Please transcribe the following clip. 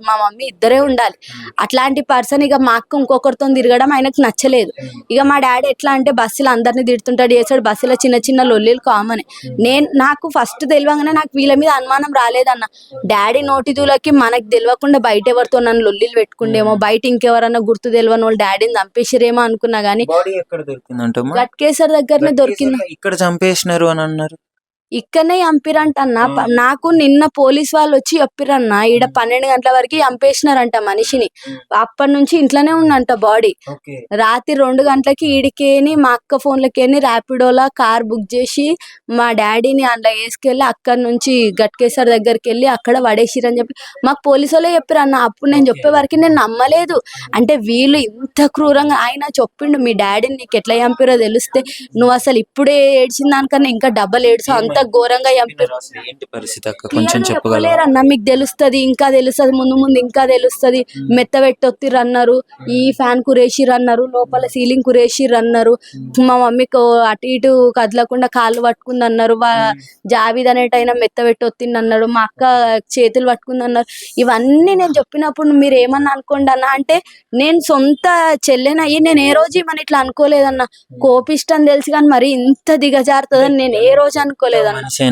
మా మమ్మీ ఇద్దరే ఉండాలి. అట్లాంటి పర్సన్ ఇక మా అక్క ఇంకొకరితో తిరగడం ఆయనకు నచ్చలేదు. ఇక మా డాడీ ఎట్లా అంటే బస్సులో అందరిని తిడుతుంటాడు చేస్తాడు. బస్సులో చిన్న చిన్న లొల్లీలు కామన్. నాకు ఫస్ట్ తెలియగానే నాకు వీళ్ళ మీద అనుమానం రాలేదన్న. డాడీ నోటి దూలకి మనకు తెలియకుండా బయట ఎవరితో నన్ను లొల్లీలు పెట్టుకుండేమో, బయట ఇంకెవరన్నా గుర్తు తెలియని వాళ్ళు డాడీని చంపేసిరేమో అనుకున్నా గానీ గట్కేసర్ దగ్గరనే దొరికింది. ఇక్కడ చంపేసినారు అని అన్నారు. ఇక్కడనే చంపిరంట అన్న. నాకు నిన్న పోలీస్ వాళ్ళు వచ్చి చెప్పిరన్న, ఈడ 12 గంటల వరకు చంపేసినారంట మనిషిని. అప్పటి నుంచి ఇంట్లోనే ఉందంట బాడీ. రాత్రి 2 గంటలకి ఈడికేని మా అక్క ఫోన్లకేని ర్యాపిడోలా కార్ బుక్ చేసి మా డాడీని అందులో వేసుకెళ్ళి అక్కడి నుంచి గట్కేసర్ దగ్గరికి వెళ్ళి అక్కడ పడేసిరని చెప్పి మాకు పోలీసు వాళ్ళే చెప్పిరన్న. అప్పుడు నేను చెప్పే వరకు నేను నమ్మలేదు. అంటే వీళ్ళు ఇంత క్రూరంగా ఆయన చెప్పిండు, మీ డాడీని నీకు ఎట్లా చంపిరో తెలిస్తే నువ్వు అసలు ఇప్పుడే ఏడ్చిన దానికన్నా ఇంకా డబ్బల్ ఏడ్చు, అంత ఘోరంగా చెప్పలేరన్న. మీకు తెలుస్తుంది, ఇంకా తెలుస్తుంది, ముందు ముందు ఇంకా తెలుస్తుంది. మెత్త పెట్టొత్తిర్రు అన్నారు, ఈ ఫ్యాన్ కురేసిర్రు అన్నారు, లోపల సీలింగ్ కురేసిర్రు అన్నారు, మా మమ్మీకి అటు ఇటు కదలకుండా కాళ్ళు పట్టుకుంది అన్నారు, జావీద్ అనేటైనా మెత్త పెట్టొత్తింది అన్నాడు, మా అక్క చేతులు పట్టుకుంది అన్నారు. ఇవన్నీ నేను చెప్పినప్పుడు మీరు ఏమన్నా అనుకోండి అన్న. అంటే నేను సొంత చెల్లెనయ్యి నేను ఏ రోజు మన ఇట్లా అనుకోలేదన్న. కోపిష్టం తెలుసు కానీ మరి ఇంత దిగజారుతుందని నేను ఏ రోజు అనుకోలేదన్న.